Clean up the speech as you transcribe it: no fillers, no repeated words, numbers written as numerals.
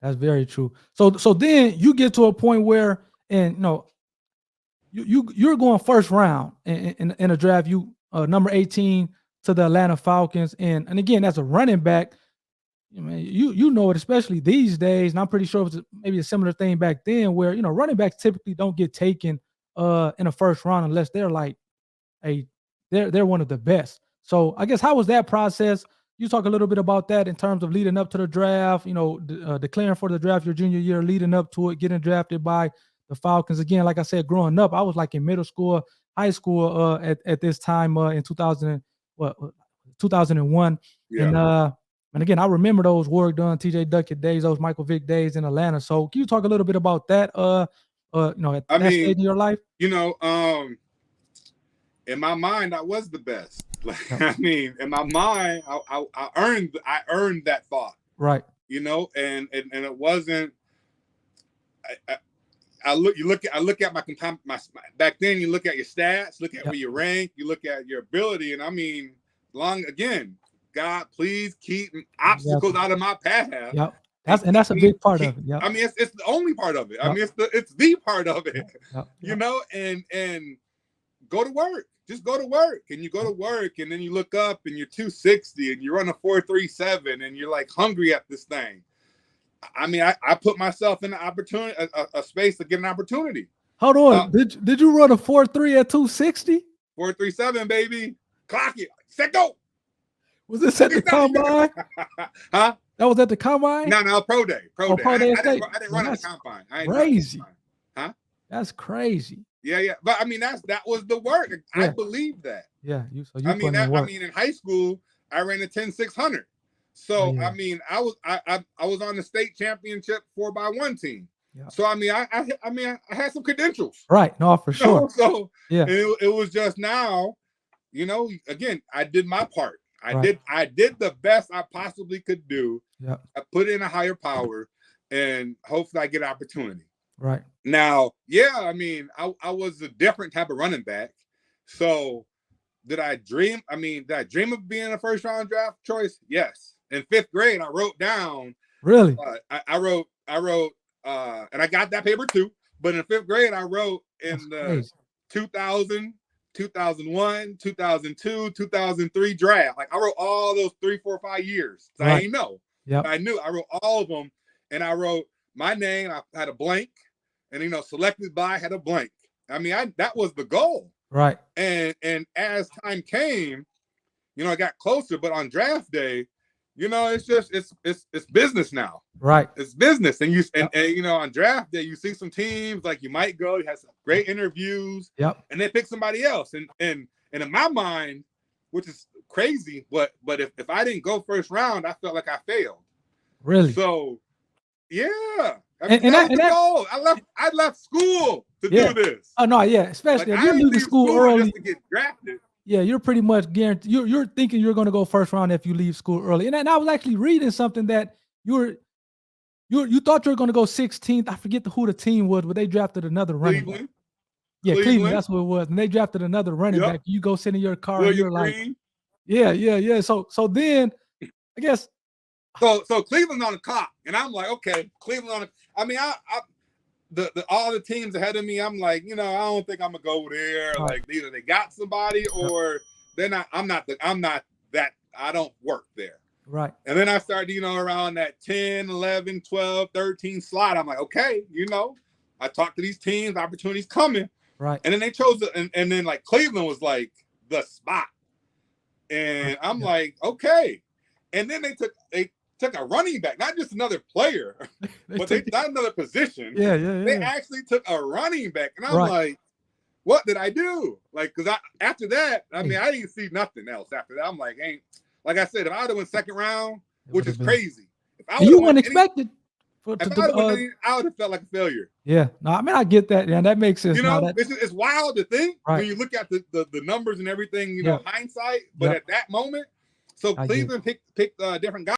That's very true. So then you get to a point where, and you're going first round in a draft. You number 18 to the Atlanta Falcons, and again, as a running back, you know it, especially these days, and I'm pretty sure it was maybe a similar thing back then, where running backs typically don't get taken in a first round unless they're like a they're one of the best. So I guess, how was that process? You talk a little bit about that in terms of leading up to the draft, declaring for the draft your junior year, leading up to it, getting drafted by the Falcons. Again, like I said, growing up, I was like in middle school, high school at this time in 2001. Yeah. And again, I remember those Warwick Dunn, TJ Duckett days, those Michael Vick days in Atlanta. So can you talk a little bit about that at that stage in your life? In my mind, I was the best. Like, in my mind, I earned that thought. Right. And it wasn't. I look at my back then. You look at your stats, look at where you rank, you look at your ability, and God, please keep obstacles out of my path. Yep. That's a big part of it. Yep. It's the only part of it. Yep. It's the part of it. Yep. And go to work. Just go to work, and you go to work, and then you look up, and you're 260, and you run a 4.37, and you're like hungry at this thing. I put myself in an opportunity, a space to get an opportunity. Hold on, did you run a 4.3 at 260? 4.37, baby. Clock it. Set go. Was this at the combine? Huh? That was at the combine? No, pro day. Pro day. I didn't run at the combine. Crazy. Huh? That's crazy. Yeah. But that was the work. Yeah. I believe that. Yeah. In high school, I ran a 10.600. So yeah. I was on the state championship 4x1 team. Yeah. So I had some credentials. Right. No, for sure. So yeah, it was just now, again, I did my part. I did the best I possibly could do. Yeah. I put in a higher power, and hopefully I get an opportunity. Right. Now, I was a different type of running back. So did I dream of being a first round draft choice? Yes. In 5th grade, I wrote down. Really? I wrote, and I got that paper too. But in 5th grade, I wrote in the 2000, 2001, 2002, 2003 draft. Like, I wrote all those 3, 4, 5 years. So I didn't know. Yeah. I knew. I wrote all of them, and I wrote my name. I had a blank, and selected by had a blank. That was the goal. Right. And as time came, I got closer. But on draft day, it's business now. Right. It's business. And on draft day, you see some teams, like, you might go, you have some great interviews. Yep. And they pick somebody else. And in my mind, which is crazy, but if I didn't go first round, I felt like I failed. Really? So yeah. That was the goal. I left school to do this. Oh no, yeah. Especially if you leave school early just to get drafted. Yeah, you're pretty much guaranteed. You're thinking you're going to go first round if you leave school early. And I was actually reading something that you thought you were going to go 16th. I forget who the team was, but they drafted another running back. Yeah, Cleveland, that's what it was. And they drafted another running back. You go sit in your car and you're like, yeah. So then, I guess. So Cleveland's on the clock, and I'm like, okay, Cleveland on the all the teams ahead of me, I'm like, I don't think I'm gonna go there. Right. Like, either they got somebody or they're not. I'm not that. I don't work there. Right. And then I started, around that 10, 11, 12, 13 slot. I'm like, okay, I talked to these teams, opportunities coming. Right. And then they chose it, and then like Cleveland was like the spot. And I'm like, okay. And then they took a running back, not just another player, but they not another position. Yeah. They actually took a running back. And I'm like, what did I do? Like, because after that, I didn't see nothing else after that. I'm like, like I said, if I would have went second round, which is crazy. If I you weren't expected. I would have felt like a failure. Yeah. No, I get that. Yeah, that makes sense. It's wild to think when you look at the numbers and everything, hindsight. But at that moment, so Cleveland picked a different guy.